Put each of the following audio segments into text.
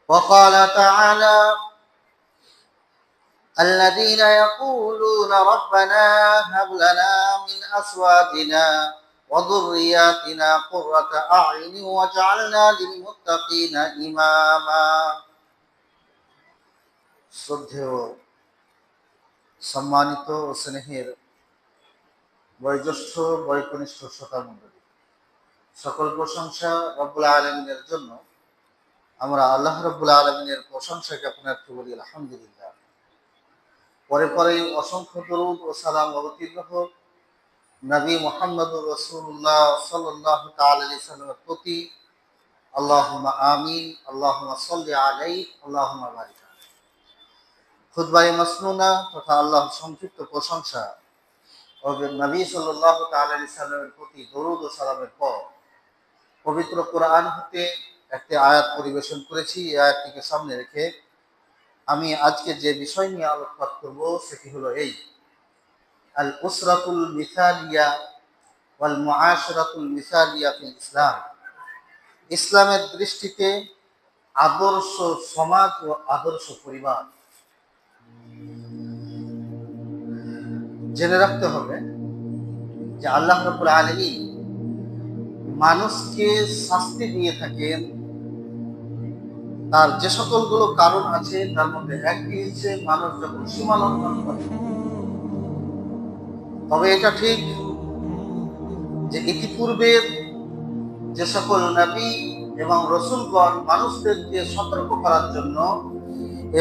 وقال تعالى: الذين يقولون ربنا هب لنا من أزواجنا وذرياتنا قرة أعين واجعلنا للمتقين إماما। শ্রদ্ধেয় সম্মানিত ও স্নেহের বয়োজ্যেষ্ঠ বয়োকনিষ্ঠ শ্রোতা মণ্ডলী, সকল প্রশংসা রব্বুল আলামিনের জন্য। আমরা আল্লাহ রব্বুল আলামিনের প্রশংসা জ্ঞাপনার্থে বলি আলহামদুলিল্লাহ। পরে পরে অসংখ্য দরুদ ও সালাম অবতীর্ণ হোক নবী মুহাম্মদুর রাসূলুল্লাহ সাল্লাল্লাহু তাআলা আলাইহি সাল্লামের প্রতি। আল্লাহুম্মা আমিন, আল্লাহুম্মা সাল্লি আলাইহি, আল্লাহুম্মা বারিক। খুতবায়ে মাসনুনা তথা আল্লাহর সংক্ষিপ্ত প্রশংসা ও নবী সাল্লাল্লাহু তাআলা আলাইহি সাল্লামের প্রতি দরুদ ও সালামের পর পবিত্র কোরআন হতে একটি আয়াত পরিবেশন করেছি। এই আয়াতটিকে সামনে রেখে আমি আজকে যে বিষয় নিয়ে আলোকপাত করব সেটি হলো এই আল উসরাতুল মিসালিয়া ওয়াল মুআশারাতুল মিসালিয়া ফিল ইসলাম। ইসলামের দৃষ্টিতে আদর্শ সমাজ ও আদর্শ পরিবার। জেনে রাখতে হবে যে আল্লাহ রাব্বুল আলামিন মানুষকে শাস্তি দিয়ে থাকেন তার যে সকলগুলো কারণ আছে, তার মধ্যে একটি হচ্ছে মানুষ যখন সীমা লঙ্ঘন করে। তবে এটা ঠিক যে ইতিপূর্বের যে সকল নবী এবং রাসূলগণ মানুষদেরকে সতর্ক করার জন্য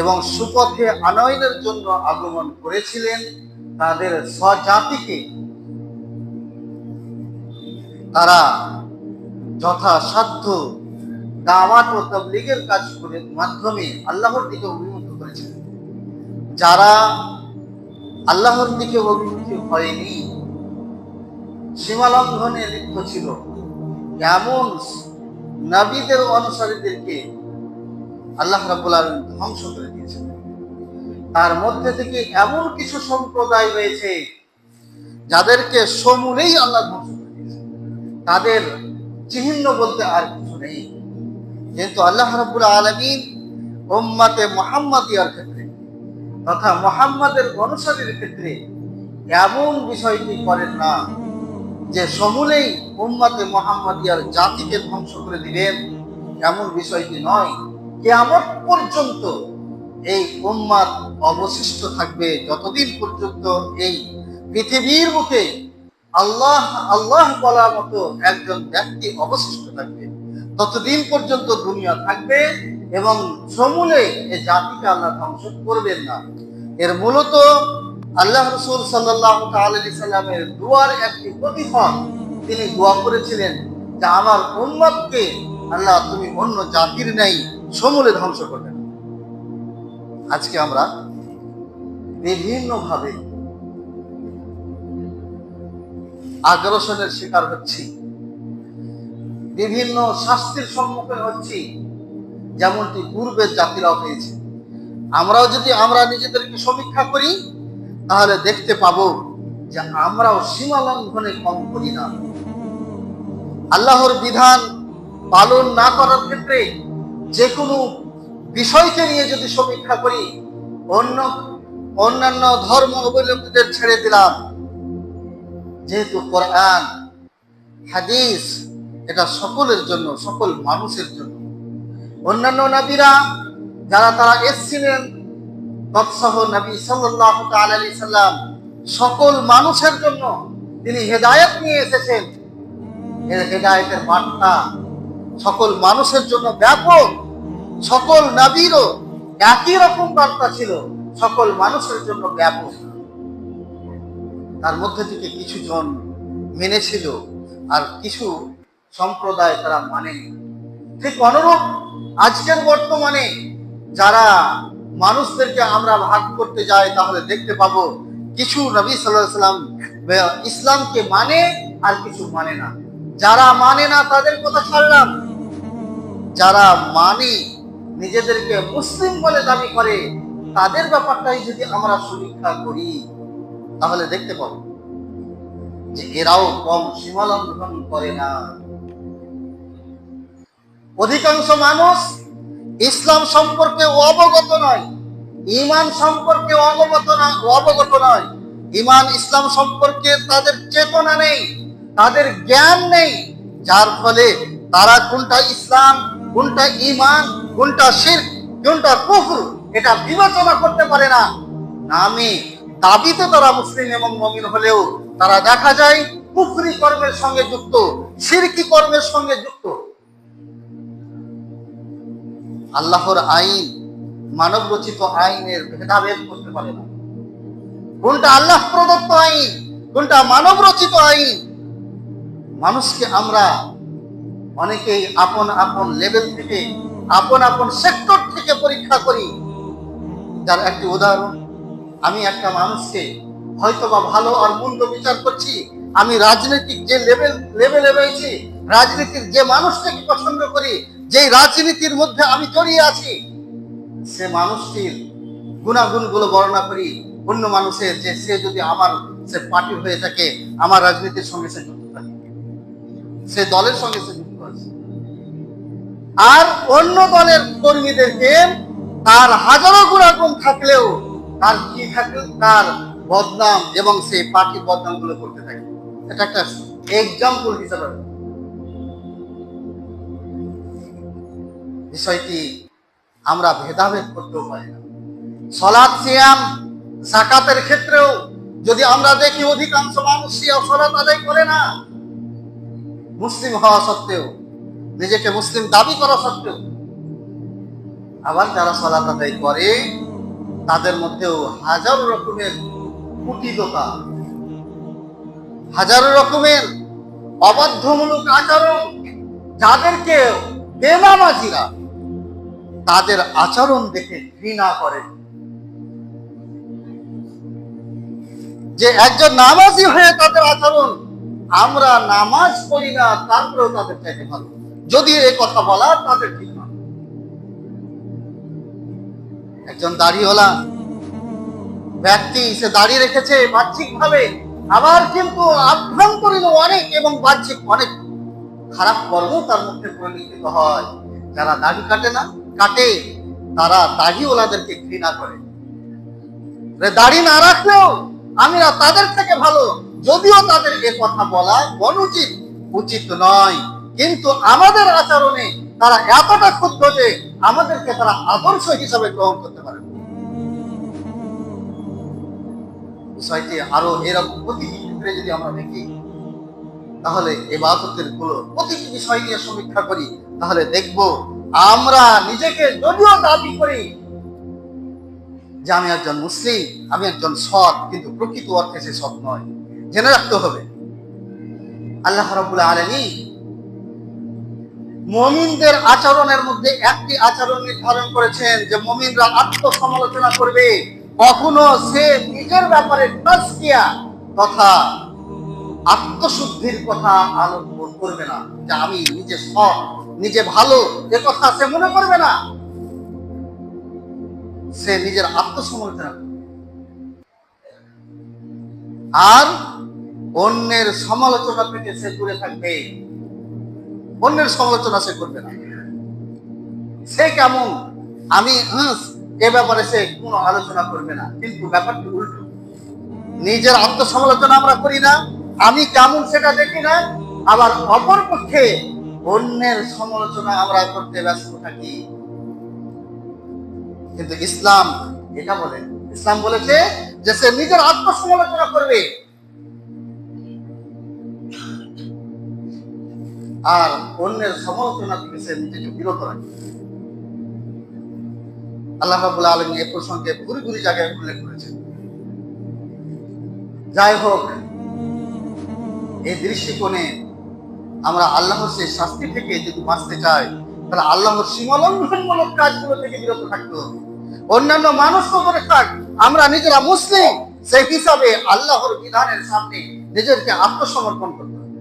এবং সুপথে আনয়নের জন্য আগমন করেছিলেন, তাদের স্বজাতিকে তারা যথাসাধ্য দাওয়াত ও তাবলীগের কাজ করে মাধ্যমে আল্লাহর দিকে অভিমুখ করেছিলেন। যারা আল্লাহর দিকে অভিমুখী হয়নি, সীমা লঙ্ঘনে লিপ্ত ছিল, এমন নবীদের অনুসারীদেরকে আল্লাহ রাব্বুল আলামিন ধ্বংস করে দিয়েছেন। তার মধ্যে থেকে এমন কিছু সম্প্রদায় রয়েছে যাদেরকে সমূলেই আল্লাহ ধ্বংস করে দিয়েছেন, তাদের চিহ্ন বলতে আর কিছু নেই। কিন্তু আল্লাহ রাব্বুল আলামিন উম্মতে মুহাম্মাদিয়ার ক্ষেত্রে তথা মুহাম্মাদের অনুসারীর ক্ষেত্রে এমন বিষয়টি করেন না যে সমূলেই উম্মতে মুহাম্মাদিয়ার জাতিকে ধ্বংস করে দিবেন, এমন বিষয়টি নয়। কিয়ামত পর্যন্ত এই উম্মত অবশিষ্ট থাকবে। যতদিন পর্যন্ত এই পৃথিবীর মুখে আল্লাহ আল্লাহ বলার মতো একজন ব্যক্তি অবশিষ্ট থাকবে, ততদিন পর্যন্ত দুনিয়া থাকবে এবং সমূলে এই জাতিকে আল্লাহ ধ্বংস করবেন না। এর মূলত আল্লাহ রাসূল সাল্লাল্লাহু তাআলা আলাইহি সাল্লামের দুআর একটি প্রতিফল। তিনি দোয়া করেছিলেন যে আমার উম্মতকে আল্লাহ তুমি অন্য জাতির ন্যায় সমূলে ধ্বংস করবেন। আজকে আমরা বিভিন্নভাবে আগ্রাসনের শিকার হচ্ছি, বিভিন্ন শাস্তির সম্মুখীন হচ্ছি, যেমনটি পূর্বের জাতিরাও হয়েছে। আমরাও যদি আমরা নিজেদেরকে সমীক্ষা করি তাহলে দেখতে পাবো যে আমরাও সীমা লঙ্ঘনে কম করি না। আল্লাহর বিধান পালন না করার ক্ষেত্রে যে কোনো বিষয়কে নিয়ে যদি সমীক্ষা করি, অন্যান্য ধর্ম অবলম্বীদের ছেড়ে দিলাম, যেহেতু কোরআন হাদিস এটা সকলের জন্য, সকল মানুষের জন্য। অন্যান্য নবীরা যারা তারা এসেছিলেন তৎসহ নবী সাল্লাল্লাহু তাআলা আলাইহি সাল্লাম সকল মানুষের জন্য তিনি হেদায়েত নিয়ে এসেছেন। এই হেদায়েতের বার্তা সকল মানুষের জন্য ব্যাপক। সকল নবীরও একই রকম বার্তা ছিল, সকল মানুষের জন্য ব্যাপক। তার মধ্যে থেকে কিছু জন মেনেছিল আর কিছু সম্প্রদায় তারা মানেনি। ঠিক অনুরূপ আজকের বর্তমানে যারা মানুষদেরকে আমরা ভাগ করতে যাই তাহলে দেখতে পাবো কিছু নবী সাল্লাল্লাহু আলাইহি ওয়াসাল্লাম ইসলামকে মানে আর কিছু মানে না। যারা মানে না তাদের কথা ছাড়লাম, যারা মানে নিজেদেরকে মুসলিম বলে দাবি করে তাদের ব্যাপারটাই যদি আমরা সমীক্ষা করি তাহলে দেখতে পাবো যে এরাও কম সীমা লঙ্ঘন করে না। অধিকাংশ মানুষ ইসলাম সম্পর্কে অবগত নয়, ঈমান সম্পর্কে অবগত নয়, ঈমান ইসলাম সম্পর্কে তাদের চেতনা নেই, তাদের জ্ঞান নেই, যার ফলে তারা কোনটা ইসলাম, কোনটা ঈমান, কোনটা শিরক, কোনটা কুফর এটা বিবেচনা করতে পারে না। নামে দাবিতে তারা মুসলিম এবং মুমিন হলেও তারা দেখা যায় কুফরি কর্মের সঙ্গে যুক্ত, শিরকি কর্মের সঙ্গে যুক্ত। আল্লাহর আইন মানব রচিত আইনের ভেদাভেদ করতে পারে না। কোনটা আল্লাহ প্রদত্ত আইন, কোনটা মানব রচিত আইন। মানুষকে আমরা অনেকেই আপন আপন লেভেল থেকে, আপন আপন সেক্টর থেকে পরীক্ষা করি। যার একটি উদাহরণ, আমি একটা মানুষকে হয়তোবা ভালো আর মন্দ বিচার করছি, আমি রাজনৈতিক যে লেভেলে রয়েছি, রাজনীতির যে মানুষটাকে পছন্দ করি, যে রাজনীতির মধ্যে আমি জড়িয়ে আছি, সে মানুষটির গুণাগুণগুলো বর্ণনা করি অন্য মানুষের, যে সে যদি আমার সে পার্টি হয়ে থাকে, আমার রাজনীতির সঙ্গে সে যুক্ত থাকে, সে দলের সঙ্গে সে যুক্ত আছে। আর অন্য দলের কর্মীদেরকে তার হাজারো গুণাগুণ থাকলেও তার কি থাকে, তার বদনাম এবং সেই পার্টির বদনাম গুলো করতে থাকে। এটা একটা এক্সাম্পল হিসাবে বিষয়টি আমরা ভেদাভেদ করতেও পারি না। সালাত, সিয়াম, যাকাতের ক্ষেত্রেও যদি আমরা দেখি অধিকাংশ মানুষ সালাত আদায় করে না, মুসলিম হওয়া সত্ত্বেও, নিজেকে মুসলিম দাবি করা সত্ত্বেও। আবার যারা সালাত আদায় করে তাদের মধ্যেও হাজারো রকমের কুটিলতা, হাজারো রকমের অবাধ্যমূলক আচরণ, যাদেরকে বেনামাজিরা তাদের আচরণ দেখে ঘৃণা করে। যে একজন নামাজি হয়ে তাদের আচরণ, আমরা নামাজ পড়ি না তারপরেও তাদের চাইতে ভালো, যদি এই কথা বলা তাদের ঠিক না। একজন দাড়িওয়ালা ব্যক্তি, সে দাড়ি রেখেছে বাহ্যিক ভাবে, আবার কিন্তু আভ্যন্তরীণ অনেক এবং বাহ্যিক অনেক খারাপ কর্ম তার মধ্যে পরিলক্ষিত হয়। যারা দাড়ি কাটে তারা দাড়িওয়ালাদেরকে ঘৃণা করে। দাড়ি না রাখলেও আমরা তাদের থেকে ভালো, যদিও তাদের এ কথা বলা অনুচিত, উচিত নয়, কিন্তু আমাদের আচরণে তারা এতটা ক্ষুব্ধ যে আমাদেরকে তারা আদর্শ হিসাবে গ্রহণ করতে পারে। বিষয়টি আরো এরকম প্রতিটি ক্ষেত্রে যদি আমরা দেখি, তাহলে ইবাদতের গুলো প্রতিটি বিষয় নিয়ে সমীক্ষা করি, তাহলে দেখব আমরা নিজেকে যদিও দাবি করি যে আমি একজন মুসলিম, আমি একজন সৎ, কিন্তু প্রকৃত অর্থে সে সৎ নয়। জেনে রাখতে হবে আল্লাহ রাব্বুল আলামিন মুমিনদের আচরণের মধ্যে একটি আচরণ নির্ধারণ করেছেন, যে মুমিনরা আত্মসমালোচনা করবে, কখনো সে নিজের ব্যাপারে তাজকিয়া তথা আত্মশুদ্ধির কথা আলোচনা করবে না, যে আমি নিজে সৎ, নিজে ভালো, এ কথা সে মনে করবে না। সে নিজের আত্মসমালোচনা করবে আর অন্যের সমালোচনা থেকে সে দূরে থাকবে। অন্যের সমালোচনা সে করবে না। সে কেমন, আমি এ ব্যাপারে সে কোনো আলোচনা করবে না। কিন্তু ব্যাপারটি উল্টো, নিজের আত্মসমালোচনা আমরা করি না, আমি কেমন সেটা দেখি না, আবার অপর পক্ষে অন্যের সমালোচনা আমরা করতে ব্যস্ত থাকি। কিন্তু ইসলাম এটা বলে, ইসলাম বলেছে যে সে নিজের আত্মসমালোচনা করবে আর অন্যের সমালোচনা থেকে সে নিজেকে বিরত রাখবে। আল্লাহ রাব্বুল আলামিন এই প্রসঙ্গে ঘুরি জায়গায় উল্লেখ করেছেন। যাই হোক, এই দৃষ্টিকোণে আমরা আল্লাহর সেই শাস্তি থেকে যদি বাঁচতে চাই, তাহলে আল্লাহর সীমালঙ্ঘনমূলক কাজগুলো থেকে বিরত থাকতে হবে। অন্যান্য মানুষ তো করে থাক, আমরা নিজেরা মুসলিম, সেই হিসাবে আল্লাহর বিধানের সামনে নিজেকে আত্মসমর্পণ করতে হবে।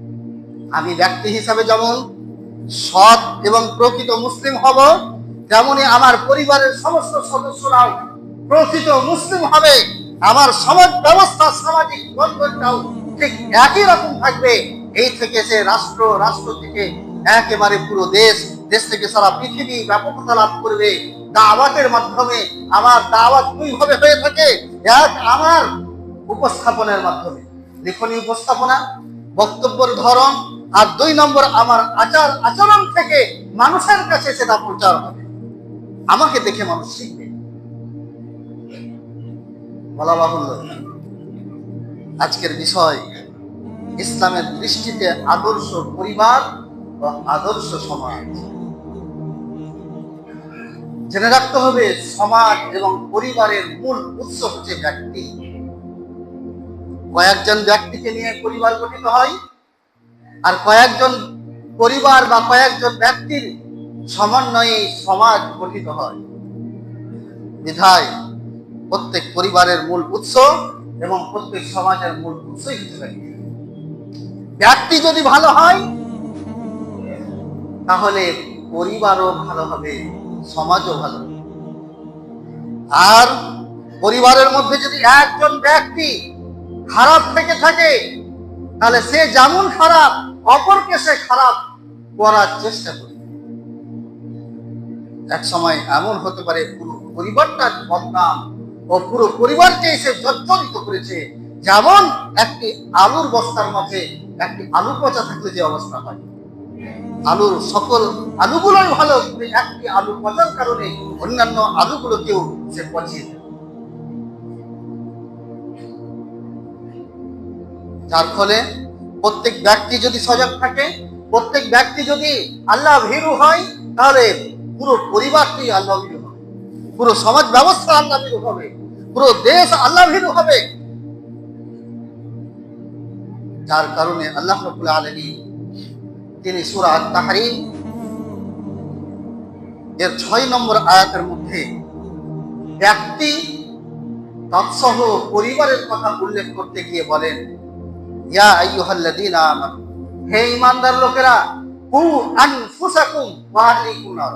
আমি ব্যক্তি হিসাবে যেমন সৎ এবং প্রকৃত মুসলিম হব, তেমনি আমার পরিবারের সমস্ত সদস্যরাও প্রকৃত মুসলিম হবে। আমার সমাজ ব্যবস্থা, সামাজিক বন্ধনটাও ঠিক একই রকম থাকবে। এই থেকে সে রাষ্ট্র থেকে একেবারে পুরো দেশ দেশ থেকে সারা পৃথিবী ব্যাপকতা লাভ করবে দাওয়াতের মাধ্যমে। আমার দাওয়াত দুই ভাবে হয়ে থাকে, এক আমার উপস্থাপনের মাধ্যমে, লিখনী উপস্থাপনা, বক্তব্যের ধরন, আর 2 নম্বর আমার আচার আচরণ থেকে মানুষের কাছে সেটা প্রচার হবে, আমাকে দেখে মানুষ শিখবে। বলা বাহুল্য, আজকের বিষয় ইসলামের দৃষ্টিতে আদর্শ পরিবার ও আদর্শ সমাজ। জেনে রাখতে হবে, সমাজ এবং পরিবারের মূল উৎস হচ্ছে ব্যক্তি। কয়েকজন ব্যক্তিকে নিয়ে পরিবার গঠিত হয়, আর কয়েকজন পরিবার বা কয়েকজন ব্যক্তির সমন্বয়ে সমাজ গঠিত হয়। বিধায় প্রত্যেক পরিবারের মূল উৎস এবং প্রত্যেক সমাজের মূল উৎসই হচ্ছে ব্যক্তি। ব্যক্তি যদি ভালো হয় তাহলে পরিবারও ভালো হবে, সমাজও ভালো হবে। আর পরিবারের মধ্যে যদি একজন ব্যক্তি খারাপ থেকে থাকে, তাহলে সে যেমন খারাপ, অপরকে সে খারাপ করার চেষ্টা করবে। এক সময় এমন হতে পারে পুরো পরিবারটা বদনাম ও পুরো পরিবারকে সে জর্জরিত করেছে, যেমন একটি আলুর বস্তার মাঝে একটি আলু পচা থাকলে যে অবস্থা হয়। আলুর সকল আলুগুলোই ভালো, একটি আলু পচার কারণে অন্যান্য আলুগুলোকেও সে পচিয়ে দেয়। যার ফলে প্রত্যেক ব্যক্তি যদি সজাগ থাকে, প্রত্যেক ব্যক্তি যদি আল্লাহ ভীরু হয়, তাহলে পুরো পরিবারটি আল্লাহ ভীরু হবে, পুরো সমাজ ব্যবস্থা আল্লাহ ভীরু হবে, পুরো দেশ আল্লাহ ভীরু হবে। যার কারণে আল্লাহ রাব্বুল আলামিন তিনি সূরা আত-তাহরীম এর 6 নম্বর আয়াতের মধ্যে ব্যক্তি তৎসহ পরিবারের কথা উল্লেখ করতে গিয়ে বলেন, ইয়া আইয়ুহাল্লাযীনা আমানু, হে ঈমানদার লোকেরা, কু আনফুসাকুম ওয়া আহলিকুম নার,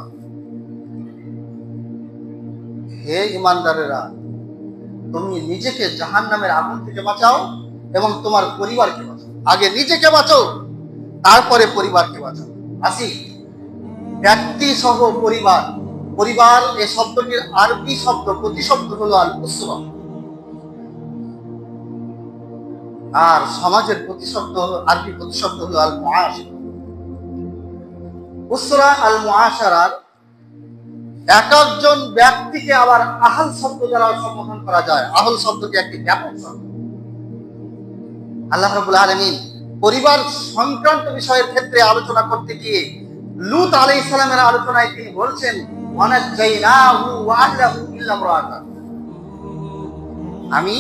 হে ঈমানদারেরা, তুমি নিজেকে জাহান্নামের আগুন থেকে বাঁচাও এবং তোমার পরিবারকে বাঁচাও। আগে নিজেকে বাঁচাও, তারপরে পরিবারকে বাঁচাও। আসি ব্যক্তি সহ পরিবার। পরিবার এই শব্দটির আরবি শব্দ, প্রতিশব্দ হলো আল উসরা, আর সমাজের প্রতিশব্দ হলো, আরবি প্রতিশব্দ হলো আল মুআশারা। উসরা আল মুআশারার এক একজন ব্যক্তিকে আবার আহল শব্দ দ্বারা সম্বোধন করা যায়। আহল শব্দটি একটি ব্যাপক শব্দ। আল্লাহ রাব্বুল আলামিন পরিবার সংক্রান্ত বিষয়ের ক্ষেত্রে আলোচনা করতে গিয়ে লূত আলাইহিস সালামের আলোচনায় তিনি বলছেন, ওয়ানাজাইনাহু ওয়া আহলাহু ইল্লা ইমরাতাহু, আমি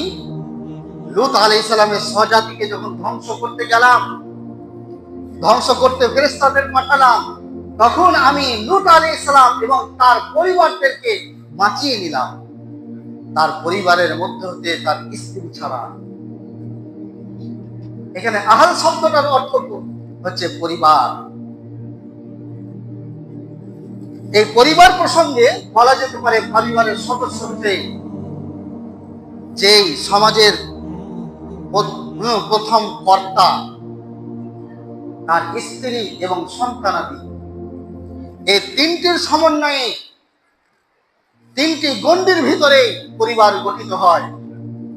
লূত আলাইহিস সালামের স্বজাতিকে যখন ধ্বংস করতে গেলাম, ধ্বংস করতে ফেরেশতাদের পাঠালাম, তখন আমি লূত আলাইহিস সালাম এবং তার পরিবারদেরকে বাঁচিয়ে নিলাম, তার পরিবারের মধ্যে হতে তার স্ত্রী ছাড়া। এখানে আহল শব্দটার অর্থ হচ্ছে পরিবার। এই পরিবার প্রসঙ্গে বলা যেতে পারে, পরিবারের সদস্য হতে যেই সমাজের প্রথম কর্তা, তার স্ত্রী এবং সন্তানাদি, এই তিনটির সমন্বয়ে, তিনটি গণ্ডির ভিতরে পরিবার গঠিত হয়।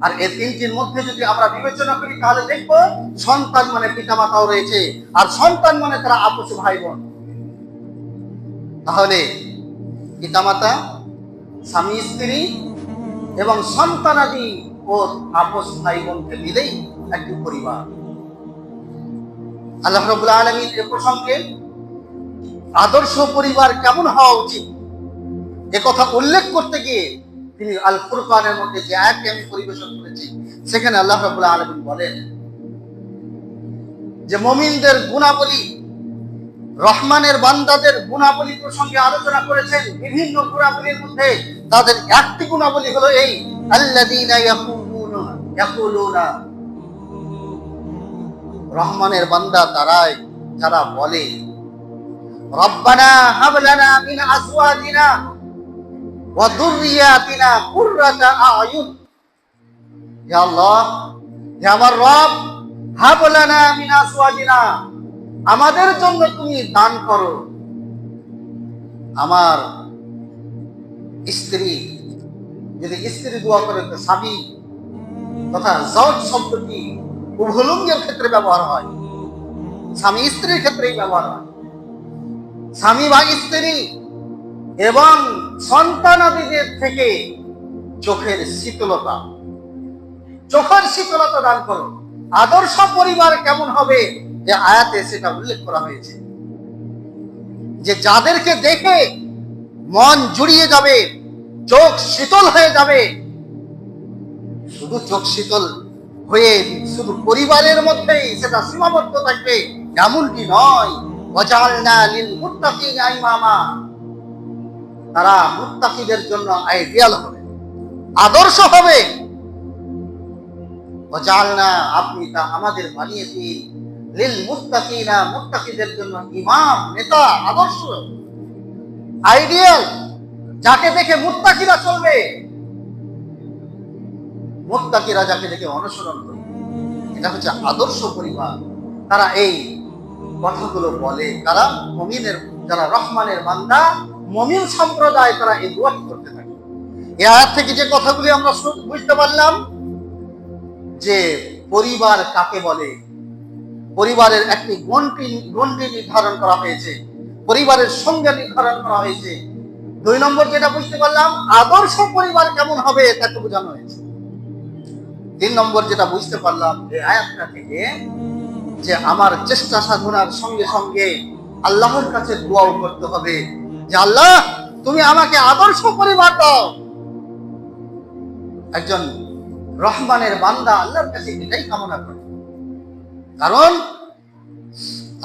আর এই তিনটির মধ্যে যদি আমরা বিবেচনা করি, তাহলে দেখবো সন্তান মানে পিতামাতাও রয়েছে, আর সন্তান মানে তারা আপস ভাই বোন। তাহলে পিতামাতা, স্বামী স্ত্রী এবং সন্তানাদি ও আপস ভাই বোনকে মিলেই একটি পরিবার। আল্লাহ রাব্বুল আলামিন এ প্রসঙ্গে আদর্শ পরিবার কেমন হওয়া উচিত এ কথা উল্লেখ করতে গিয়ে তিনি আল ফুরকানের মধ্যে যে আয়াতটি আমি পরিবেশন করেছি, সেখানে আল্লাহ রাব্বুল আলামিন বলেন যে মুমিনদের গুণাবলী, রহমানের বান্দাদের গুণাবলী প্রসঙ্গে আলোচনা করেছেন। বিভিন্ন গুণাবলীর মধ্যে তাদের একটি গুণাবলী হলো এই, আল্লাযীনা ইয়াকুলুনা, রহমানের বান্দা তারাই যারা বলে, রব্বানা হাব লানা মিন আজওয়াজিনা ওয়া যুররিয়াতিনা কুররাতা আয়ুন, হে আল্লাহ, হে আমার রব, হাব লানা মিন আজওয়াজিনা, আমাদের জন্য তুমি দান করো আমার স্ত্রী, যদি স্ত্রী দোয়া করে তো স্বামী তথা জওজ শব্দটি উভয়লিঙ্গের ক্ষেত্রে ব্যবহার হয়, স্বামী স্ত্রীর ক্ষেত্রেই ব্যবহার হয়। স্বামী বা স্ত্রী এবং সন্তানাদিদের থেকে চোখের শীতলতা দান করো। আদর্শ পরিবার কেমন হবে যে আয়াতে সেটা উল্লেখ করা হয়েছে, যে যাদেরকে দেখে মন জুড়িয়ে যাবে, চোখ শীতল হয়ে যাবে। শুধু চোখ শীতল হয়ে শুধু পরিবারের মধ্যেই সেটা সীমাবদ্ধ থাকবে এমনটি নয়। ওয়াজআলনা লিল মুত্তাকিনা ইমামা, তারা মুত্তাকিদের জন্য আইডিয়াল হবে, আদর্শ হবে। ওয়াজআলনা, আপনি তা আমাদের বানিয়ে দিন, লিল মুত্তাকিনা, মুত্তাকিদের জন্য ইমাম, নেতা, আদর্শ, আইডিয়াল, যাকে দেখে মুত্তাকিরা চলবে, মুত্তাকিরা যাকে দেখে অনুসরণ করবে। এটা হচ্ছে আদর্শ পরিবার। তারা এই কথাগুলো বলে, তারা মুমিনের, যারা রহমানের বান্দা, মুমিন সম্প্রদায়, তারা এই দোয়াটি করতে থাকে। এই আয়াত থেকে যে কথাগুলি আমরা বুঝতে পারলাম যে পরিবার কাকে বলে, পরিবারের একটি গণ্ডি নির্ধারণ করা হয়েছে, পরিবারের সংজ্ঞা নির্ধারণ করা হয়েছে। 2 নম্বর যেটা বুঝতে পারলাম, আদর্শ পরিবার কেমন হবে তাকে বোঝানো হয়েছে। 3 নম্বর যেটা বুঝতে পারলাম এই আয়াতটা থেকে, যে আমার চেষ্টা সাধনার সঙ্গে সঙ্গে আল্লাহর কাছে দোয়াও করতে হবে যে আল্লাহ তুমি আমাকে আদর্শ পরিবার দাও। একজন রহমানের বান্দা আল্লাহর কাছে এটাই কামনা করে, কারণ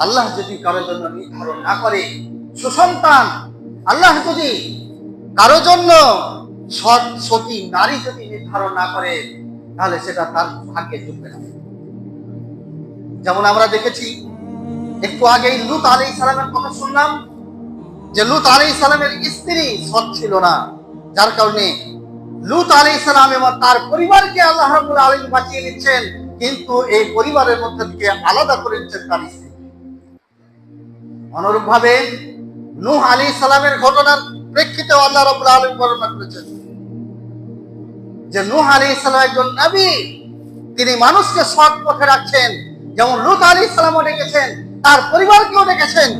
আল্লাহ যদি কারোর জন্য নির্ধারণ না করে সুসন্তান, আল্লাহ যদি কারোর জন্য সৎ সতী নারী যদি নির্ধারণ না করে, তাহলে সেটা তার ভাগ্যে জুটবে না। যেমন আমরা দেখেছি একটু আগেই লূত আলাইহিস সালামের কথা শুনলাম, যে লূত আলাইহিস সালামের স্ত্রী সৎ ছিল না, যার কারণে লূত আলাইহিস সালাম এবং তার পরিবারকে আল্লাহ রাব্বুল আলামিন বাঁচিয়ে নিচ্ছেন, কিন্তু এই পরিবারের মধ্যে থেকে আলাদা করে নিচ্ছেন তার স্ত্রী। অনুরূপভাবে নূহ আলাইহিস সালামের ঘটনার প্রেক্ষিতে আল্লাহ রাব্বুল আলামিন বর্ণনা করেছেন যে নূহ আলাইহিস সালাম একজন নবী, তিনি মানুষকে সৎ পথে রাখছেন, যেমন লূত আলাইহিস সালামও ডেকেছেন, তার পরিবারকেও ডেকেছেন,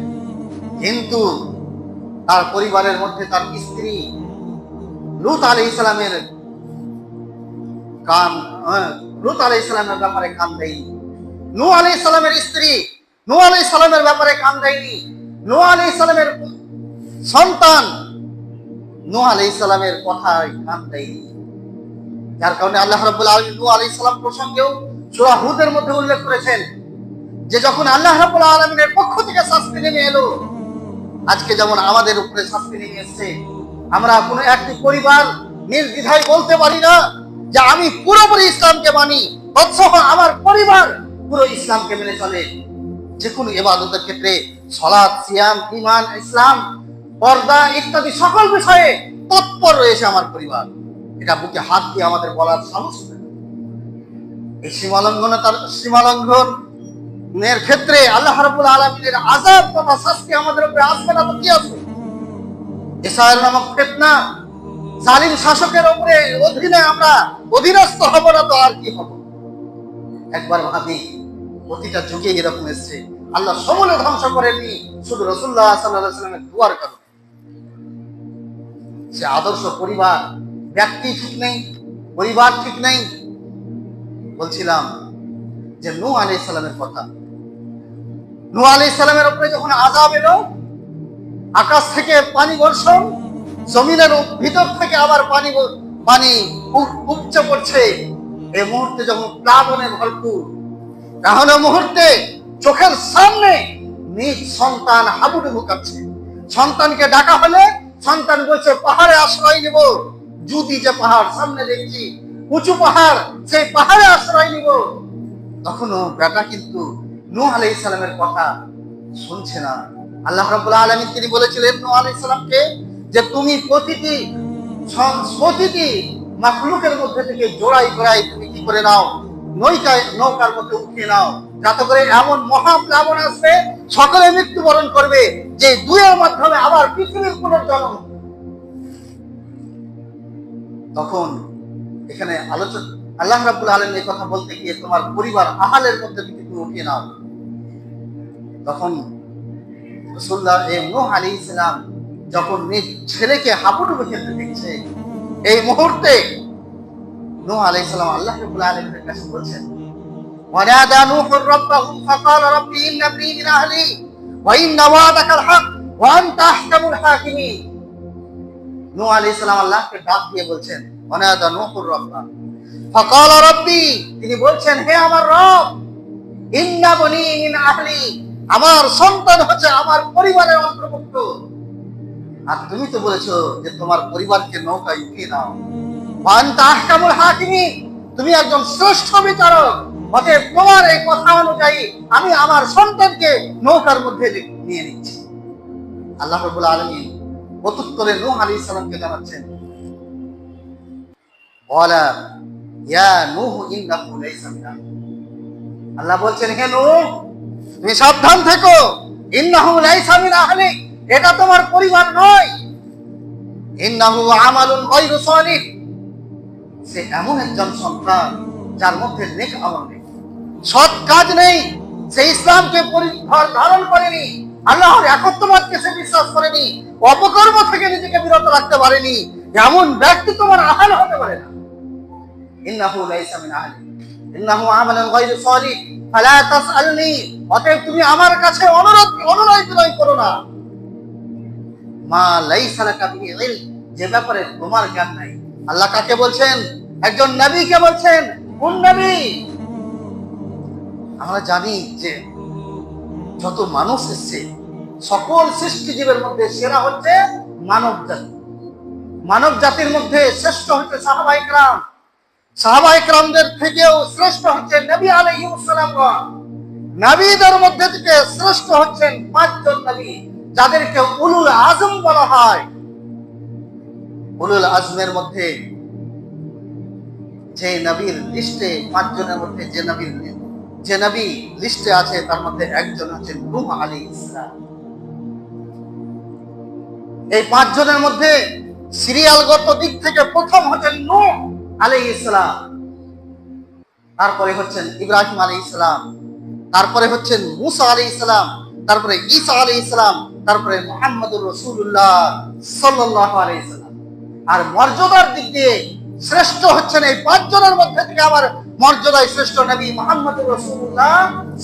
কিন্তু তার পরিবারের মধ্যে তার স্ত্রী লূত আলাইহিস সালামের ব্যাপারে কান দেয়নি। নূহ আলাইহিস সালামের স্ত্রী নূহ আলাইহিস সালামের ব্যাপারে কান দেয়নি। নূহ আলাইহিস সালামের সন্তান নূহ আলাইহিস সালামের কথায় কান দেয়নি, যার কারণে আল্লাহ রাব্বুল আলামিন নূহ আলাইহিস সালাম প্রসঙ্গেও সূরা হুদের মধ্যে উল্লেখ করেছেন যে যখন আল্লাহ রাব্বুল আলামিনের পক্ষ থেকে শাস্তি নেমে এলো, আজকে যেমন আমাদের উপরে শাস্তি নেমে এসেছে, আমরা কোনো একটি পরিবার নির্দ্বিধায় বলতে পারি না যে আমি পুরোপুরি ইসলামকে মানি, অথচ আমার পরিবার পুরো ইসলামকে মেনে চলে। যে কোনো ইবাদতের ক্ষেত্রে সালাত, সিয়াম, ঈমান, ইসলাম, পর্দা ইত্যাদি সকল বিষয়ে তৎপর রয়েছে আমার পরিবার। এটা বুকে হাত দিয়ে আমাদের বলার সাহস নেই। এই সীমালঙ্ঘনের ক্ষেত্রে আল্লাহ রাব্বুল আলামিনের আযাব তথা শাস্তি আমাদের উপরে আসবে না তো কি আসবে? ইসরায়েল নামক ফিতনা, জালিম শাসকের উপরে অধীনে আমরা অধীনস্থ হব না তো আর কি হব? একবার ভাবি, প্রতিটা যুগে এরকম এসছে, আল্লাহ সমূলে ধ্বংস করেননি শুধু রাসূলুল্লাহ সাল্লাল্লাহু আলাইহি ওয়াসাল্লামের দুয়ার কারণে। সে আদর্শ পরিবার, ব্যক্তি ঠিক নেই, পরিবার ঠিক নেই। বলছিলাম যে নূহ আলাইহিস সালামের কথা, নূহ আলাইহিস সালামের উপরে যখন আযাব এলো, আকাশ থেকে পানি বর্ষণ, জমিনের ভিতর থেকে আবার পানি উপচে পড়ছে, এই মুহূর্তে যখন প্লাবনে ভরপুর, এমন মুহূর্তে চোখের সামনে নিজ সন্তান হাবুডুবু কাঁপছে। সন্তানকে ডাকা হলে সন্তান বলছে পাহাড়ে আশ্রয় নিব, যদি যে পাহাড় সামনে দেখছি উঁচু পাহাড়, সেই পাহাড়ে আশ্রয় নিব। তখনও বেটা কিন্তু নূহ আলাইহিস সালামের কথা শুনছে না। আল্লাহ রাব্বুল আলামিন তিনি বলেছিলেন নূহ আলাইহিস সালামকে যে তুমি প্রতিটি মাখলুকের মধ্যে থেকে জোড়াই জোড়াই তুমি কি করে নাও, নৌকার মধ্যে উঠিয়ে নাও, যাতে করে এমন মহাপ্লাবন আসবে সকলে মৃত্যুবরণ করবে, যে দুয়ের মাধ্যমে আবার পৃথিবীর পুনর্জন্ম। তখন এখানে আলোচনা আল্লাহ রাব্বুল আলামিন এই কথা বলতে গিয়ে তোমার পরিবার আহালের মধ্যে তুমি উঠিয়ে নাও। তখন রাসূলুল্লাহ নূহ আলাইহিস সালাম যখন নিজ ছেলেকে হাবুডুবু খেলতে দেখছে, এই মুহূর্তে নূহ আলাইহিস সালাম আল্লাহ রাব্বুল আলামিনের কাছে বলছেন, ওয়ানাদা নূহুর রাব্বাহু ফাকালা রাব্বি ইন্না ইবনি মিন আহলি ওয়া ইন্না ওয়াদাকাল হক ওয়া আনতা আহকামুল হাকিমিন। নূহ আলাইহিস সালাম আল্লাহকে ডাক দিয়ে বলছেন, ওয়ানাদা নূহুর রাব্বা ফাকালা রাব্বি, তিনি বলছেন, হে আমার রব, ইন্না বনি মিন আহলি, আমার সন্তান হচ্ছে আমার পরিবারের অন্তর্ভুক্ত, আর তুমি তো বলেছো যে তোমার পরিবারকে নৌকায় উঠিয়ে নাও। ওয়া আনতা আহকামুল হাকিমিন, তুমি একজন শ্রেষ্ঠ বিচারক, অতএব তোমার এই কথা অনুযায়ী আমি আমার সন্তানকে নৌকার মধ্যে নিয়ে নিচ্ছি। আল্লাহ রাব্বুল আলামিন প্রত্যুত্তরে নূহ আলাইহিস সালামকে জানাচ্ছেন, ওয়ালা ইয়া নূহ ইন্নাহু লাইসা মিন আহলি, আল্লাহ বলছেন, হে নূহ তুমি সাবধান থেকো, ইন্নাহু লাইসা মিন আহলি, এটা তোমার পরিবার নয়, ইন্নাহু আমালুন গায়রু সালিহ, সে এমন একজন সন্তান যার মধ্যে নেক আমল নেই, সৎ কাজ নেই, সে ইসলামকে ধারণ করেনি, আল্লাহর একত্ববাদকে সে বিশ্বাস করেনি, অপকর্ম থেকে নিজেকে বিরত রাখতে পারেনি, এমন ব্যক্তি তোমার আহাল হতে পারে না। ইন্নাহু লাইসা মিন আহলি ইন্নাহু আমালুন গায়রু সালিহ ফালা তাসআলনি, অতএব তুমি আমার কাছে অনুনয় করো না, মা লাইসা লাকা বিহি ইলম, যে ব্যাপারে তোমার জ্ঞান নাই। আল্লাহ কাকে বলছেন? একজন নবীকে বলছেন। কোন নবী? আমরা জানি যে যত মানুষ এসছে সকল সৃষ্টিজীবের মধ্যে সেরা হচ্ছে মানব জাতি। মানব জাতির মধ্যে শ্রেষ্ঠ হচ্ছে সাহাবায়ে কেরাম, সাহাবায়ে কেরামদের থেকেও শ্রেষ্ঠ হচ্ছে নবী আলাইহিস সালাম। নবীদের মধ্যে থেকে শ্রেষ্ঠ হচ্ছেন পাঁচজন নবী, যাদেরকে উলুল আজম বলা হয়। উলুল আজমের মধ্যে যে নবীর লিস্টে পাঁচজনের মধ্যে যে নবী লিস্টে আছে তার মধ্যে একজন হচ্ছেন নূহ আলাইহিস সালাম। এই পাঁচজনের মধ্যে সিরিয়ালগত দিক থেকে প্রথম হচ্ছেন নূহ আলাইহিস সালাম, তারপরে হচ্ছেন ইব্রাহিম আলাইহিস সালাম, তারপরে হচ্ছেন মুসা আলাইহিস সালাম, তারপরে ঈসা আলাইহিস সালাম, তারপরে মুহাম্মদুর রাসূলুল্লাহ সাল্লাল্লাহু আলাইহি সাল্লাম। আর মর্যাদার দিক দিয়ে শ্রেষ্ঠ হচ্ছেন এই পাঁচজনের মধ্যে থেকে আবার মর্যাদায় শ্রেষ্ঠ নবী মুহাম্মদুর রাসূলুল্লাহ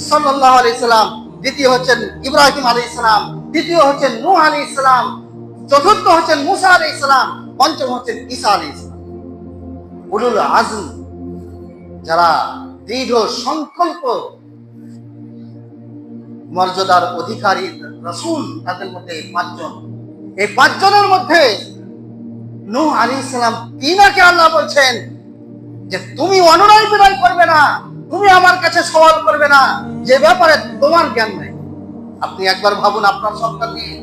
সাল্লাল্লাহু আলাইহি সাল্লাম, দ্বিতীয় হচ্ছেন ইব্রাহিম আলাইহিস সালাম, তৃতীয় হচ্ছেন নূহ আলাইহিস সালাম, চতুর্থ হচ্ছেন মুসা আলাইহিস সালাম, পঞ্চম হচ্ছেন ঈসা আলাইহিস সালাম। উলুল আজম, যারা দৃঢ় সংকল্প মর্যাদার অধিকারী রাসূল, তাদের মধ্যে এই পাঁচজনের মধ্যে নূহ আলাইহিস সালাম তিনাকে আল্লাহ বলছেন যে তুমি অনুনয় বিনয় করবে না, তুমি আমার কাছে সওয়াল করবে না যে ব্যাপারে তোমার জ্ঞান নেই। আপনি একবার ভাবুন আপনার সন্তান নিয়ে,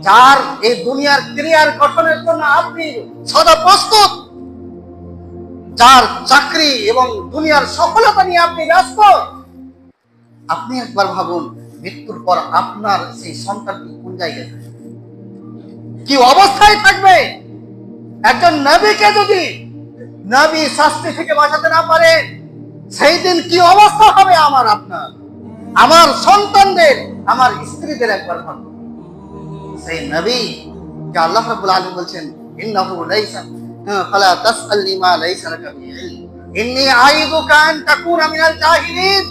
যার এই দুনিয়ার ক্রিয়ার গঠনের জন্য আপনি সদা প্রস্তুত, যার চাকরি এবং দুনিয়ার সফলতা নিয়ে আপনি ব্যস্ত। আপনি একবার ভাবুন মৃত্যুর পর আপনার সেই সন্তানটি কোন জায়গায়, কি অবস্থায় থাকবে? একজন নবীকে যদি নবী শাস্তি থেকে বাঁচাতে না পারে, সেই দিন কি অবস্থা হবে আমার, আপনার, আমার সন্তানদের, আমার স্ত্রীদের? একবার ভাবুন। সেই নবী কে আল্লাহ রাব্বুল আলামিন বলছেন, ইন্নাহু লাইসা ফালা তাসআলনি মা লাইসা লাকা বিহি ইলম ইন্নী আইযুকা আন তাকুনা মিনাল জাহিলিন।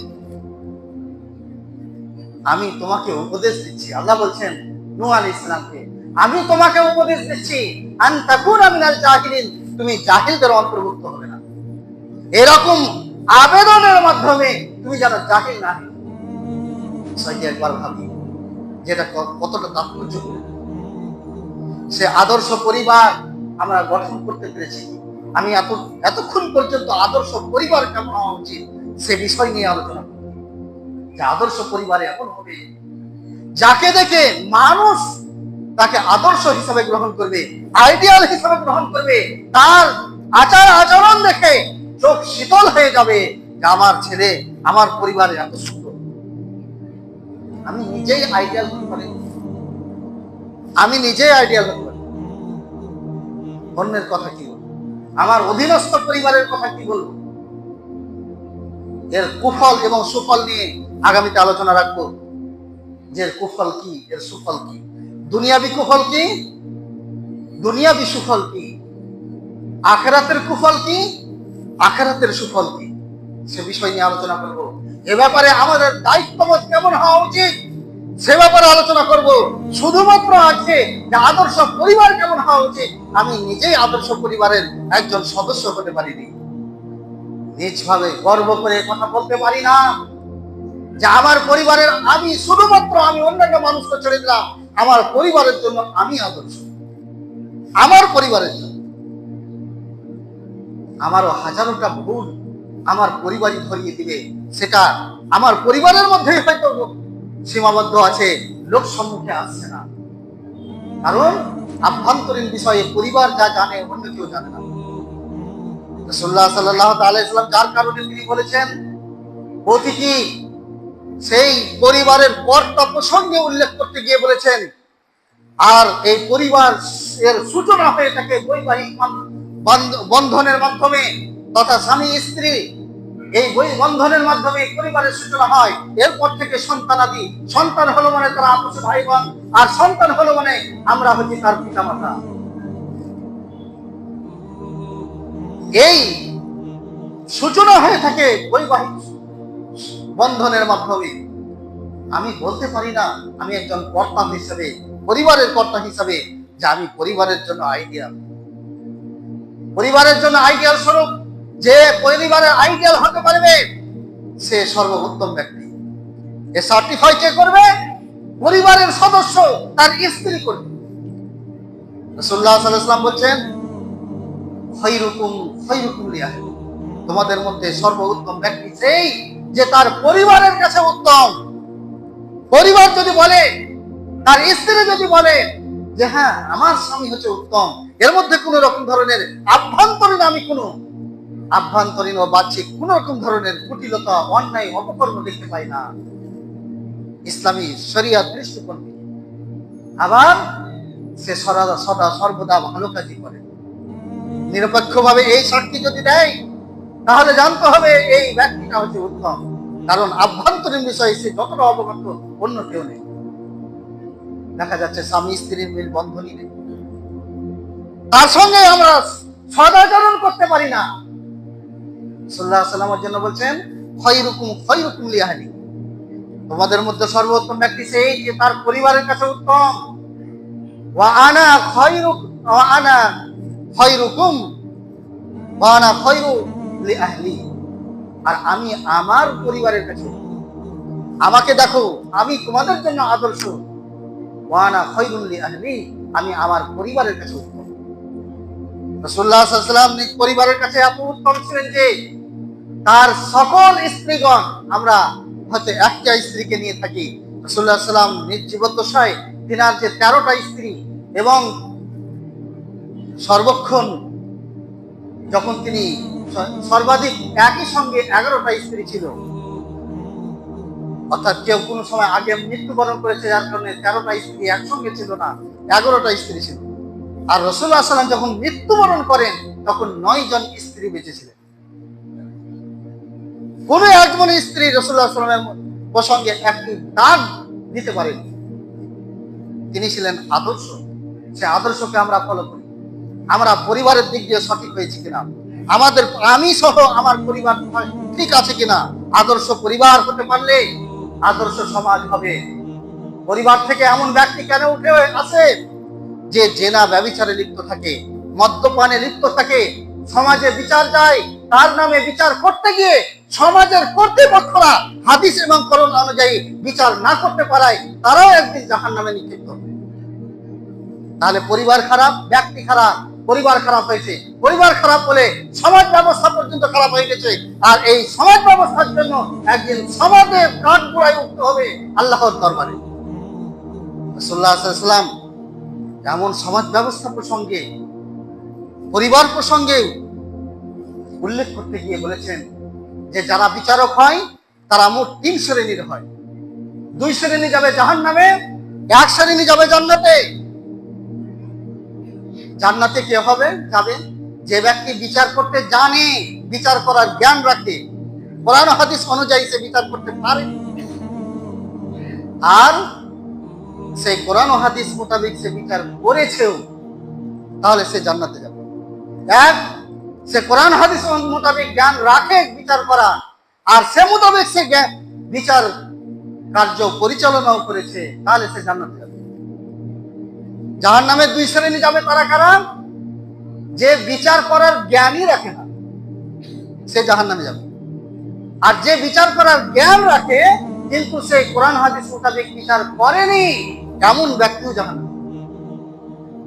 আমি তোমাকে উপদেশ দিচ্ছি, আল্লাহ বলছেন নূহ আলাইহিস সালামকে, আমি তোমাকে উপদেশ দিচ্ছি, আন তাকুনা মিনাল জাহিলিন, তুমি জাহিলদের অন্তর্ভুক্ত হবে না। এরকম আবেদনের মাধ্যমে তুমি যেন জাহিল না হও। সেই একবার ভাবি যেটা কতটা তাৎপর্যপূর্ণ। সে আদর্শ পরিবার আমরা গঠন করতে পেরেছি। আমি এতক্ষণ পর্যন্ত আদর্শ পরিবার কেমন হওয়া উচিত সে বিষয় নিয়ে আলোচনা করব। যে আদর্শ পরিবারে এমন হবে যাকে দেখে মানুষ তাকে আদর্শ হিসাবে গ্রহণ করবে, আইডিয়াল হিসাবে গ্রহণ করবে, তার আচার আচরণ দেখে চোখ শীতল হয়ে যাবে যে আমার ছেলে আমার পরিবারে এত সুন্দর। আমি নিজেই আইডিয়াল হতে পারি, আমি নিজেই আইডিয়াল হতে পারি। অন্যের কথা কি বলবো, আমার অধীনস্থ পরিবারের কথা কি বলবো? এর কুফল এবং সুফল নিয়ে আগামীতে আলোচনা রাখবো, যে এর কুফল কি, এর সুফল কি, দুনিয়াবি কুফল কি, দুনিয়াবি সুফল কি, আখিরাতের কুফল কি, আখিরাতের সুফল কি, সে বিষয় নিয়ে আলোচনা করব। এ ব্যাপারে আমাদের দায়িত্ববোধ কেমন হওয়া উচিত সে ব্যাপারে আলোচনা করব। শুধুমাত্র আছে যে আদর্শ পরিবার কেমন হওয়া উচিত, আমি নিজেই আদর্শ পরিবারের একজন সদস্য হতে পারিনি, নিজভাবে গর্ব করে কথা বলতে পারি না যে আমার পরিবারের আমি শুধুমাত্র আমি অন্যান্য মানুষকে ছেড়ে দিলাম, আমার পরিবারের জন্য আমি আদর্শ, আমার পরিবারের জন্য। আমারও হাজারোটা ভুল আমার পরিবারই ধরিয়ে দিবে, সেটা আমার পরিবারের মধ্যেই হয়তো সীমাবদ্ধ আছে, লোক সম্মুখে আসছে না, কারণ আভ্যন্তরীণ বিষয়ে পরিবার যা জানে অন্য কেউ জানে না। রাসূলুল্লাহ সাল্লাল্লাহু আলাইহি ওয়াসাল্লাম যার কারণে তিনি বলেছেন প্রতিটি সেই পরিবারের কর্তা প্রসঙ্গে উল্লেখ করতে গিয়ে বলেছেন, আর এই পরিবার এর সূচনা হয়ে থাকে বৈবাহিক বন্ধনের মাধ্যমে, তথা স্বামী স্ত্রী এই বন্ধনের মাধ্যমে পরিবারের সূচনা হয়। এরপর থেকে সন্তানাদি, সন্তান হলো মানে তারা আপস ভাই বোন, আর সন্তান হলো মানে আমরা হচ্ছি তার পিতা মাতা। এই সূচনা হয়ে থাকে বৈবাহিক বন্ধনের মাধ্যমে। আমি বলতে পারি না আমি একজন কর্তা হিসেবে, পরিবারের কর্তা হিসেবে, যে আমি পরিবারের জন্য আইডিয়াল, পরিবারের জন্য আইডিয়াল স্বরূপ। যে পরিবারের আইডিয়াল হতে পারবে সে সর্বোত্তম ব্যক্তি। এ সার্টিফাই কে করবে? পরিবারের সদস্য, তার স্ত্রী করবে। রাসূলুল্লাহ সাল্লাল্লাহু আলাইহি ওয়াসাল্লাম বলছেন, খায়রুকুম খায়রুকুম লিআহলি, তোমাদের মধ্যে সর্বোত্তম ব্যক্তি সেই যে তার পরিবারের কাছে উত্তম। পরিবার যদি বলে, তার স্ত্রী যদি বলে যে হ্যাঁ আমার স্বামী হচ্ছে উত্তম, এর মধ্যে কোন রকম ধরনের আভ্যন্তরীণ, আমি কোন আভ্যন্তরীণ ও বাহ্যিক কোন রকম ধরনের কুটিলতা, অন্যায়, অপকর্ম দেখতে পাই না ইসলামী শরিয়াত দৃষ্টিকোণ থেকে। আবার সে সদা সর্বদা ভালো কাজই করে। নিরপেক্ষভাবে এই সাক্ষী যদি দেয়, তাহলে জানতে হবে এই ব্যক্তিটা হচ্ছে উত্তম, কারণ আভ্যন্তরীণ বিষয়ে সে যতটা অবগত অন্য কেউ নেই। দেখা যাচ্ছে স্বামী স্ত্রীর মিল বন্ধনই নেই, তার সঙ্গে আমরা সদাচরণ করতে পারি না। সাল্লাল্লাহু আলাইহি ওয়াসাল্লামের জন্য বলছেন, খায়রুকুম খায়রুকুম লিআহলি, তোমাদের মধ্যে সর্বোত্তম ব্যক্তি সেই যে তার পরিবারের কাছে উত্তম। ওয়া আনা খায়রুকুম ওয়া আনা খায়রু লিআহলি, আর আমি আমার পরিবারের কাছে উত্তম। আমাকে দেখো, আমি তোমাদের জন্য আদর্শ। ওয়া আনা খায়রুল লিআহলি, আমি আমার পরিবারের কাছে উত্তম। রাসূলুল্লাহ সাল্লাল্লাহু আলাইহি ওয়াসাল্লাম নিজ পরিবারের কাছে এত উত্তম ছিলেন যে তার সকল স্ত্রীগণ, আমরা হয়তো একটা স্ত্রীকে নিয়ে থাকি, রাসূলুল্লাহ সাল্লাল্লাহু আলাইহি ওয়াসাল্লাম নিজ জীবদ্দশায় তিনার যে 13টা স্ত্রী, এবং সর্বক্ষণ যখন তিনি সর্বাধিক একই সঙ্গে 11টা স্ত্রী ছিল, অর্থাৎ কেউ কোনো সময় আগে মৃত্যুবরণ করেছে, যার কারণে 13টা স্ত্রী একসঙ্গে ছিল না, 11টা স্ত্রী ছিল। আর রাসূলুল্লাহ সাল্লাল্লাহু আলাইহি ওয়াসাল্লাম যখন মৃত্যুবরণ করেন তখন 9 জন স্ত্রী বেঁচে ছিলেন। কোন একজন স্ত্রী রাসূলুল্লাহ সাল্লাল্লাহু আলাইহি ওয়াসাল্লামের প্রসঙ্গে একটি দাগ দিতে পারেন। তিনি ছিলেন আদর্শ। সে আদর্শকে আমরা ফলো করি। আমরা পরিবারের দিক দিয়ে সঠিক হয়েছি কিনা, আমাদের আমি সহ আমার পরিবার ঠিক আছে কিনা। আদর্শ পরিবার হতে পারলে আদর্শ সমাজ হবে। পরিবার থেকে এমন ব্যক্তি কেন উঠে আসে যে জেনা ব্যভিচারে লিপ্ত থাকে, মদ্যপানে লিপ্ত থাকে, সমাজে বিচার যায়, তার নামে বিচার করতে গিয়ে সমাজের কর্তৃপক্ষরা হাদিস এবং কোরআন অনুযায়ী বিচার না করতে পারায় তারাও একদিন জাহান্নামে নিক্ষিপ্ত। তাহলে পরিবার খারাপ, ব্যক্তি খারাপ, পরিবার খারাপ হয়েছে। পরিবার খারাপ বলে সমাজ ব্যবস্থা পর্যন্ত খারাপ হয়ে গেছে। আর এই সমাজ ব্যবস্থার জন্য একদিন সমাজের কাঠ গোড়ায় উঠতে হবে আল্লাহর দরবারে। রাসূলুল্লাহ সাল্লাল্লাহু আলাইহি ওয়াসাল্লাম যেমন সমাজ ব্যবস্থা প্রসঙ্গে, পরিবার প্রসঙ্গে উল্লেখ করতে গিয়ে বলেছেন যে যারা বিচারক হয় তারা মোট 3 শ্রেণীর হয়। 2 শ্রেণী যাবে জাহান্নামে, 1 শ্রেণী যাবে জান্নাতে। জান্নাতে কে হবে? যাবে যে ব্যক্তি বিচার করতে জানে, বিচার করার জ্ঞান রাখে, কোরআন হাদিস অনুযায়ী সে বিচার করতে পারে, আর সেই কোরআন হাদিস মোতাবেক সে বিচার করেছেও, তাহলে সে জান্নাতে যাবে। এক, সে কোরআন হাদিস মোতাবেক জ্ঞান রাখে বিচার করা, আর সে মোতাবেক সে বিচার কার্য পরিচালনাও করেছে, তাহলে সে জান্নাতে যাবে। জাহান্নামে 2 শ্রেণী যাবে, তারা কারা? যে বিচার করার জ্ঞানই রাখে না, সে জাহান্নামে যাবে। আর যে বিচার করার জ্ঞান রাখে কিন্তু সে কোরআন হাদিস মোতাবেক বিচার করেনি, এমন ব্যক্তিও জাহান্নামে।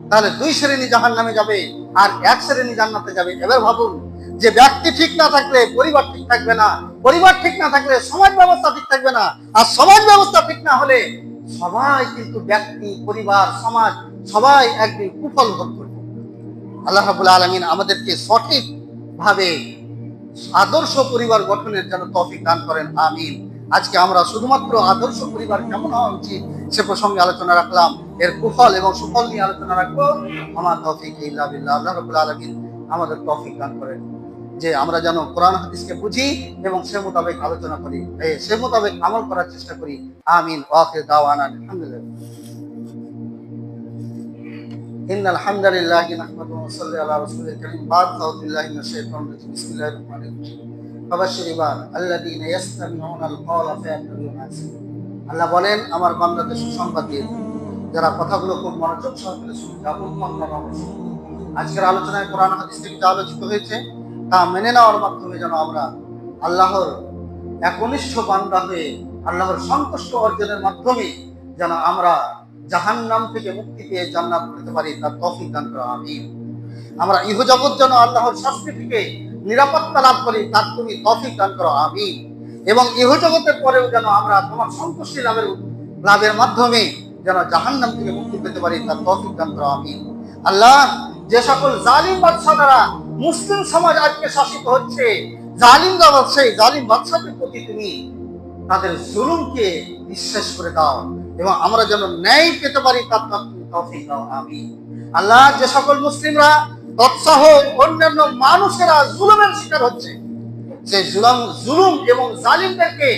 তাহলে 2 শ্রেণী জাহান্নামে যাবে আর 1 শ্রেণী জান্নাতে যাবে। এবার ভাবুন, যে ব্যক্তি ঠিক না থাকলে পরিবার ঠিক থাকবে না, পরিবার ঠিক না থাকলে সমাজ ব্যবস্থা ঠিক থাকবে না, আর সমাজ ব্যবস্থা ঠিক না হলে সবাই কিন্তু ব্যক্তি, পরিবার, সমাজ সবাই একদিন কুফল ভোগ করবে। আল্লাহ রাব্বুল আলামিন আমাদেরকে সঠিক ভাবে আদর্শ পরিবার গঠনের জন্য তৌফিক দান করেন, আমিন। আজকে আমরা শুধুমাত্র আদর্শ পরিবার কেমন হওয়া উচিত সে প্রসঙ্গে আলোচনা রাখলাম, এর কুফল এবং সুফল নিয়ে আলোচনা রাখবো। আমার তৌফিক ইল্লা বিল্লাহ। আল্লাহ রাব্বুল আলামিন আমাদের তৌফিক দান করেন যে আমরা যেন কোরআন হাদিসকে বুঝি এবং সে মোতাবেক আলোচনা করি, সে মোতাবেক আমল করার চেষ্টা করি, আমিন। ওয়া আখিরু দাওয়ানা আলহামদুলিল্লাহ। ইন্নাল হামদালিল্লাহি নাহমাদুহু ওয়া নুসাল্লি আলা রাসূলিল কারীম। আউযু বিল্লাহি মিনাশ শাইতানির রাজীম। বিসমিল্লাহির রহমানির রহিম। ফাবাশশির ইবাদ আল্লাযীনা ইয়াসতামিউনাল ক্বাওলা ফায়াত্তাবিউনা আহসানাহু। আল্লাহ বলেন, আমার বান্দাদের সুসংবাদ দিয়ে দিন যারা কথাগুলো খুব মনোযোগ সহকারে শুনবে। আজকের আলোচনায় কোরআন হাদিস থেকে যা আলোচিত হয়েছে তা মেনে নেওয়ার মাধ্যমে যেন আমরা আল্লাহর একনিষ্ঠ বান্দা হয়ে আল্লাহর সন্তুষ্ট অর্জনের মাধ্যমে যেন আমরা জাহান্নাম থেকে মুক্তি পেয়ে জান্নাত পেতে পারি, তার তৌফিক দান করো, আমিন। আমরা ইহজগৎ যেন আল্লাহর শাস্তি থেকে নিরাপত্তা লাভ করি, তার তুমি তৌফিক দান করো, আমিন। এবং ইহজগতের পরেও যেন আমরা তোমার সন্তুষ্টি লাভের মাধ্যমে যেন জাহান্নাম থেকে মুক্তি পেতে পারি, তার তৌফিক দান করো, আমিন। আল্লাহ, যে সকল জালিম বাদশা দ্বারা মুসলিম সমাজ আজকে শাসিত হচ্ছে, জালিমরা সেই জালিম বাদশাদের প্রতি তুমি তাদের জুলুমকে নিঃশেষ করে দাও এবং আমরা যেন ন্যায় পেতে পারি, তার তুমি তৌফিক দাও, আমিন। আল্লাহ, যে সকল মুসলিমরা তৎসহ অন্যান্য মানুষেরা জুলুমের শিকার হচ্ছে, সেই জুলুম এবং জালিমদেরকে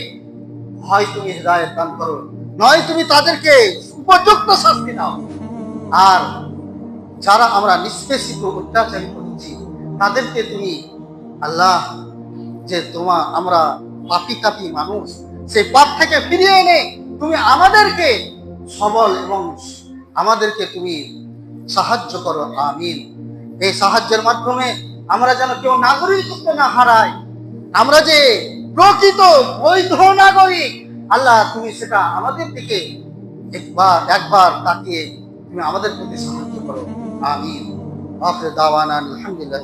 হয় তুমি হিদায়াত দান করো, নয় তুমি তাদেরকে উপযুক্ত শাস্তি দাও। আর যারা আমরা নিষ্পেষিত অত্যাচারী করছি তাদেরকে তুমি আল্লাহ, যে আমরা পাপী তাপী মানুষ, সেই পাপ থেকে ফিরিয়ে এনে তুমি আমাদেরকে সবল এবং আমাদেরকে তুমি সাহায্য করো, আমিন। এই সাহায্যের মাধ্যমে আমরা যেন কেউ নাগরিকত্ব না হারাই, আমরা যে প্রকৃত বৈধ নাগরিক, আল্লাহ তুমি সেটা আমাদের দিকে একবার তাকিয়ে তুমি আমাদের প্রতি সাহায্য করো, আমিন। আখির দাওয়ানা আলহামদুলিল্লাহ।